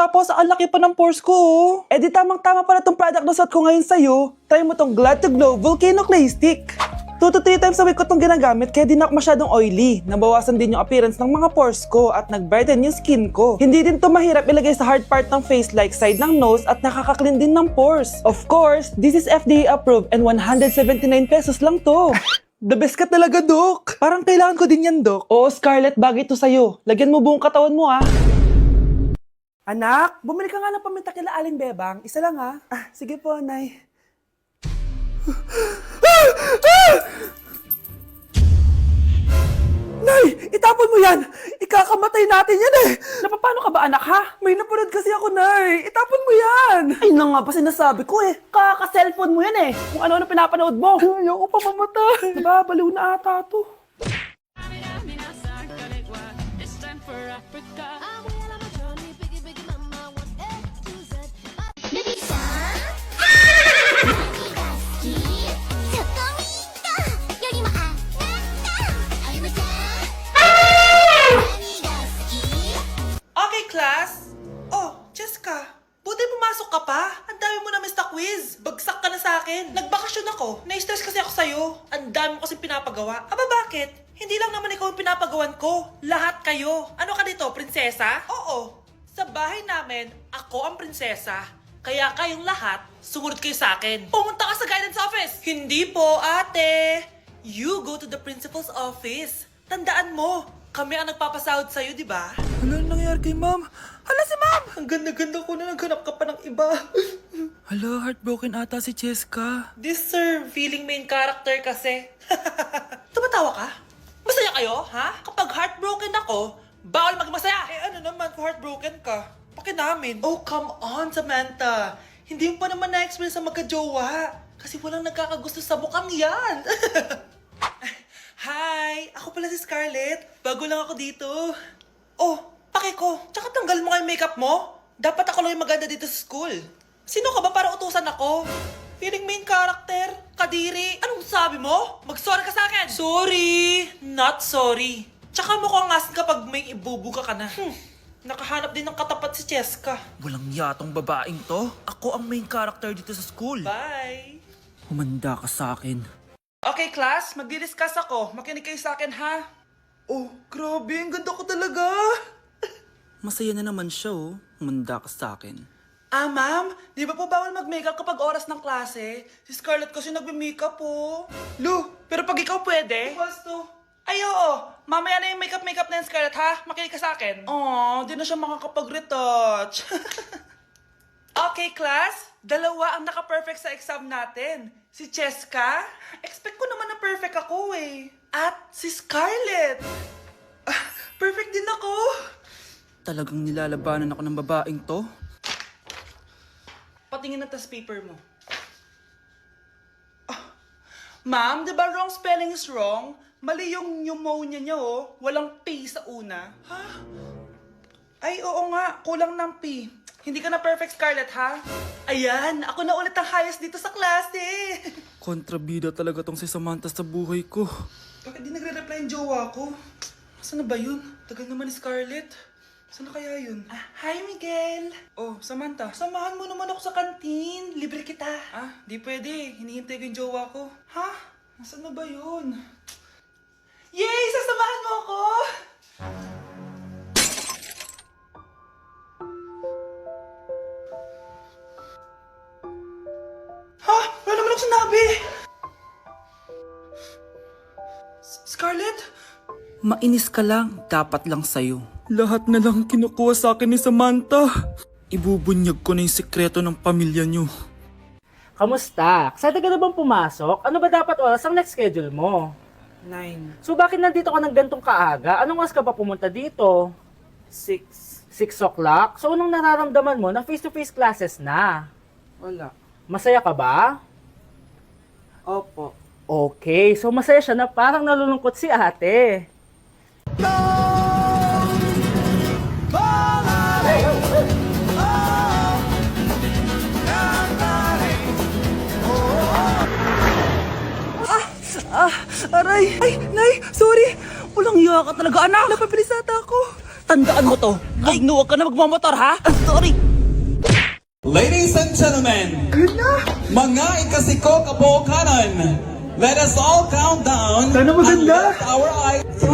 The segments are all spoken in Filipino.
Tapos, ang laki pa ng pores ko, oh. Eh di tamang-tama pala tong product na suot ko ngayon sa'yo. Try mo tong Glad to Glow Volcano Clay Stick. 2 to 3 times a week ko itong ginagamit kaya di na ako masyadong oily. Nabawasan din yung appearance ng mga pores ko at nag-brighten yung skin ko. Hindi din to mahirap ilagay sa hard part ng face like side ng nose at nakaka-clean din ng pores. Of course, this is FDA approved and 179 pesos lang to. The best ka talaga, Doc. Parang kailangan ko din yan, Doc. Oo, Scarlett, bagay to sa'yo. Lagyan mo buong katawan mo, ah. Anak, bumili ka nga ng paminta kila Aling Bebang. Isa lang, ha? Ah, sige po, Nay. Nay, itapon mo yan! Ikakamatay natin yan eh! Napapano ka ba anak ha? May napanood kasi ako, Nay. Itapon mo yan! Ay na nga pa sinasabi ko eh. Kaka-cellphone mo yan eh. Kung ano-ano pinapanood mo. Ayoko pa mamatay. Nababaliw na ata to. Okay, class. Oh, Jessica. Buti pumasok ka pa. Ang dami mo na miss na quiz. Bagsak ka na sa akin. Nagbakasyon ako. Na-stress kasi ako sa'yo. Ang dami mo kasi pinapagawa. Aba, bakit? Hindi lang naman ikaw ang pinapagawan ko. Lahat kayo. Ano ka dito, prinsesa? Oo. Sa bahay namin, ako ang prinsesa. Kaya kayong lahat, sumunod kayo sa akin. Pumunta ka sa guidance office. Hindi po, ate. You go to the principal's office. Tandaan mo, kami ang nagpapasahod sa'yo, di ba? Ano nangyari kay ma'am? Hala si ma'am! Ang ganda-ganda ko na naghanap ka pa ng iba. Hala, heartbroken ata si Cheska. This sir, feeling main character kasi. Tumatawa ka? Masaya kayo, ha? Kapag heartbroken ako, bawal maging masaya. Eh ano naman kung heartbroken ka? Pakinamin. Oh, come on, Samantha. Hindi mo pa naman na-experience sa magka-jowa. Kasi walang nagkakagusto sa mukhang yan. Hi! Ako pala si Scarlett. Bago lang ako dito. Oh, pake ko. Tsaka tanggal mo nga yung makeup mo. Dapat ako lang yung maganda dito sa school. Sino ka ba para utusan ako? Feeling main character? Kadiri? Anong sabi mo? Mag-sorry ka sa akin! Sorry! Not sorry. Tsaka mukhang asin kapag may ibubuga ka na. Nakahanap din ng katapat si Cheska. Walang yatong babaeng to. Ako ang main character dito sa school. Bye! Humanda ka sa akin. Okay, class. Magdi-discuss ako. Makinig kayo sa akin, ha? Oh, grabe. Ang ganda ko talaga. Masaya na naman siya, oh. Humanda ka sa akin. Ah, ma'am? Di ba po bawal mag-makeup kapag oras ng klase? Si Scarlett kasi nagbe-makeup, po. Lu, pero pag ikaw pwede? Gusto. Ay, oo. Mamaya na yung makeup na yung Scarlett, ha? Makinig ka sa akin. Oh, di na siya makakapag-retouch. Okay, class. Dalawa ang naka-perfect sa exam natin. Si Cheska. Expect ko naman na perfect ako, eh. At si Scarlett. Perfect din ako. Talagang nilalabanan ako ng babaeng to. Patingin na tas paper mo. Ma'am, di ba wrong spelling is wrong? Mali yung pneumonia niya, oh. Walang P sa una. Ha? Ay, oo nga. Kulang ng P. Hindi ka na perfect, Scarlett, ha? Ayan, ako na ulit ang highest dito sa klase. Kontrabida talaga tong si Samantha sa buhay ko. Bakit di nagre-reply yung jowa ko? Saan na ba yun? Tagal naman ni Scarlett. Saan na kaya yun? Hi, Miguel! Oh, Samantha, samahan mo naman ako sa kantin. Libre kita. Di pwede. Hinihintay ko yung jowa ko. Ha? Nasaan na ba yun? Yay! Sasamahan mo ako! Ha? Wala naman ako sinabi! Scarlett? Mainis ka lang. Dapat lang sa'yo. Lahat na lang kinukuha sa akin ni Samantha. Ibubunyag ko na yung sekreto ng pamilya niyo. Kamusta? Excited ka na bang pumasok? Ano ba dapat oras ang next schedule mo? 9, So bakit nandito ka ng gantong kaaga? Anong oras ka pa pumunta dito? 6, 6 o'clock? So anong nararamdaman mo na face-to-face classes na? wala. Masaya ka ba? Opo. Okay, so masaya siya na parang nalulungkot si ate. Aray! Ay, Nay! Sorry! Walang iya ka talaga, anak! Napabilis ata ako! Tandaan mo to. Ay, no, wag ka na magmamotor, ha? Sorry. Ladies and gentlemen, mga ikasiko kabukanan, let us all count down. Sana maganda. And lift our eyes. 3,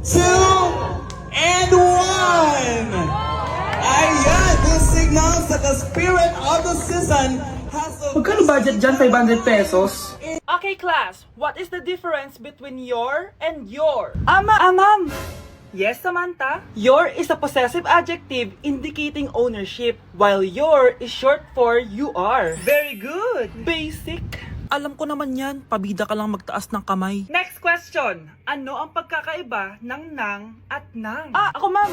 2, and 1. Ayan, this signals that the spirit of the season has Magkano budget dyan? 500 pesos? Okay, class. What is the difference between your and your? Ma'am. Yes, Samantha? Your is a possessive adjective indicating ownership, while your is short for you are. Very good. Basic. Alam ko naman yan. Pabida ka lang magtaas ng kamay. Next question. Ano ang pagkakaiba ng nang at nang? Ako ma'am.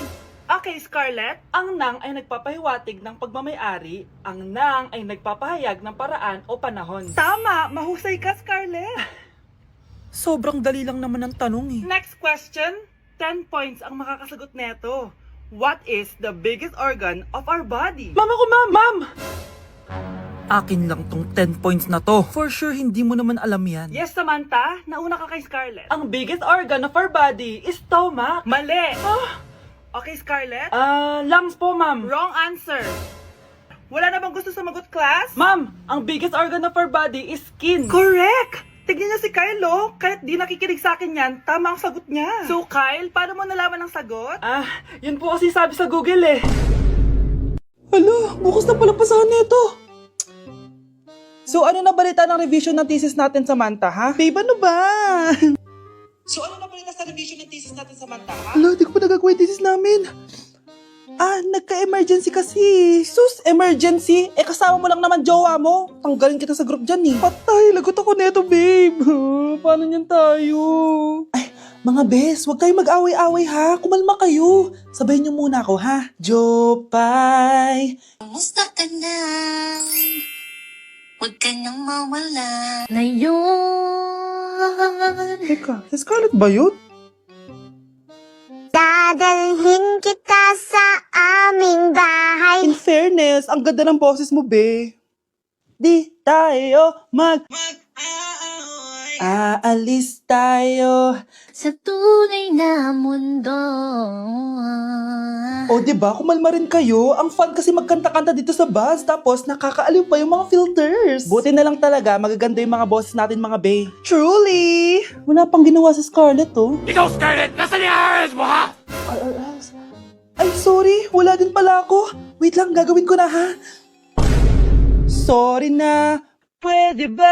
Okay, Scarlett. Ang nang ay nagpapahiwatig ng pagmamayari. Ang nang ay nagpapahayag ng paraan o panahon. Tama! Mahusay ka, Scarlett! Sobrang dali lang naman ang tanong eh. Next question. 10 points ang makakasagot neto. What is the biggest organ of our body? Ma'am ako, ma'am! Akin lang tong 10 points na to. For sure, hindi mo naman alam yan. Yes, Samantha. Nauna ka kay Scarlett. Ang biggest organ of our body is stomach. Mali! Okay, Scarlett? Lungs po, ma'am. Wrong answer. Wala na bang gusto sumagot, class? Ma'am, ang biggest organ of our body is skin. Correct! Tignan niyo si Kyle, oh. Kahit di nakikinig sa akin yan, tama ang sagot niya. So, Kyle, paano mo nalaman ang sagot? Yun po kasi sabi sa Google eh. Hala, bukas na pala pasahan nito. So ano na balita ng revision ng thesis natin, Samantha, ha? Babe, ano ba? So ano na balita sa revision ng thesis natin, Samantha, ha? Hala, di ko pa nagagawa yung thesis namin. Nagka-emergency kasi. Sus, emergency? Kasama mo lang naman jowa mo. Tanggalin kita sa group dyan eh. Patay, lagot ako neto, babe. Paano niyan tayo? Ay, mga bes, huwag kayo mag-away-away ha. Kumalma kayo. Sabayin niyo muna ako ha. Jopay. Kumusta ka na? Huwag ka nang mawala. Ngayon, Teka, si Scarlett ba yun? dadalhin kita sa aming bahay. In fairness, ang ganda ng boses mo, be. Di tayo aalis tayo. Sa tunay na mundo. O, diba? Kumalma rin kayo. Ang fun kasi magkanta-kanta dito sa bus. Tapos, nakakaaliw pa yung mga filters. Buti na lang talaga, magaganda yung mga boses natin, mga bay. Truly! Wala pang ginawa sa Scarlett, oh. Ikaw, Scarlett! Nasaan yung RS mo, ha? Ay, sorry. Wala din pala ako. Wait lang, gagawin ko na, ha? Sorry na. Pwede ba?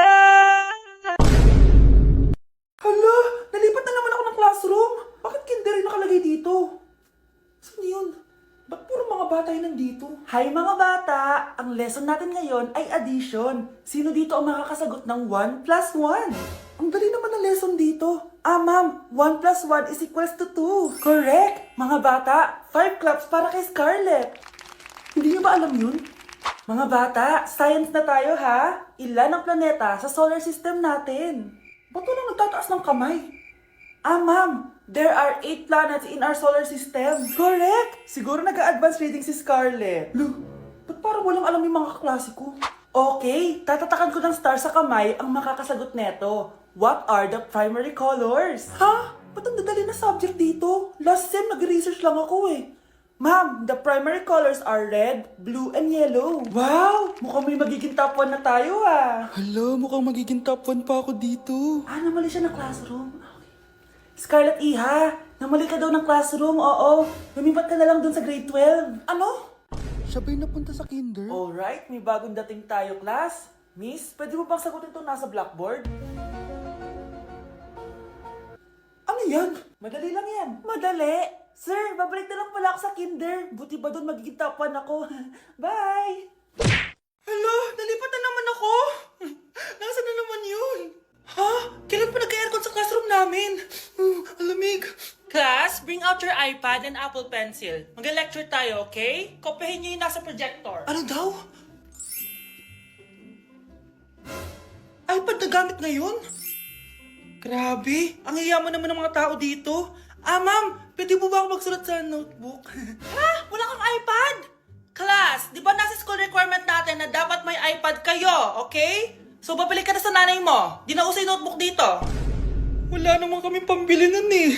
Hala, nalipat na naman ako ng classroom. Bakit kinder yung nakalagay dito? Saan yun? Ba't puro mga bata yung nandito? Hi mga bata! Ang lesson natin ngayon ay addition. Sino dito ang makakasagot ng 1 plus 1? Ang dali naman ang lesson dito. Ma'am, 1 plus 1 is equals to 2. Correct! Mga bata, 5 claps para kay Scarlett. Hindi niyo ba alam yun? Mga bata, science na tayo ha? Ilan ang planeta sa solar system natin? Ba't walang nagtataas ng kamay? Ma'am, there are 8 planets in our solar system. Correct! Siguro nag-a-advance reading si Scarlett. Lo, ba't parang walang alam yung mga kaklase ko? Okay, tatatakan ko ng star sa kamay ang makakasagot neto. What are the primary colors? Ha? Ba't ang dadali na subject dito? Last sem, nag-research lang ako eh. Ma'am, the primary colors are red, blue, and yellow. Wow! Mukhang may magiging top 1 na tayo ah. Hala, mukhang magiging top 1 pa ako dito. Namali siya ng classroom. Okay. Scarlett Iha, namali ka daw ng classroom, oo. Lumipat ka na lang dun sa grade 12. Ano? Siya ba'y napunta sa kinder? Alright, may bagong dating tayo, class. Miss, pwede mo bang sagutin itong nasa blackboard? Ano yan? Madali lang yan. Madali? Sir, babalik na lang pala ako sa kinder. Buti ba doon magiging top 1 ako? Bye! Hello, nalipat na naman ako. Nasaan na naman yun? Ha? Kailan pa nagka-aircon sa classroom namin? Alamig. Class, bring out your iPad and Apple Pencil. Mag-lecture tayo, okay? Kopyahin niyo yung nasa projector. Ano daw? iPad na gamit ngayon? Grabe, ang yayaman naman ng mga tao dito. Ma'am, pwede mo ba ako magsulat sa notebook? Ha? Wala kang iPad? Class, di ba nasa school requirement natin na dapat may iPad kayo, okay? So, babalik ka na sa nanay mo. Di na uso yung notebook dito. Wala naman kaming pambili nun eh.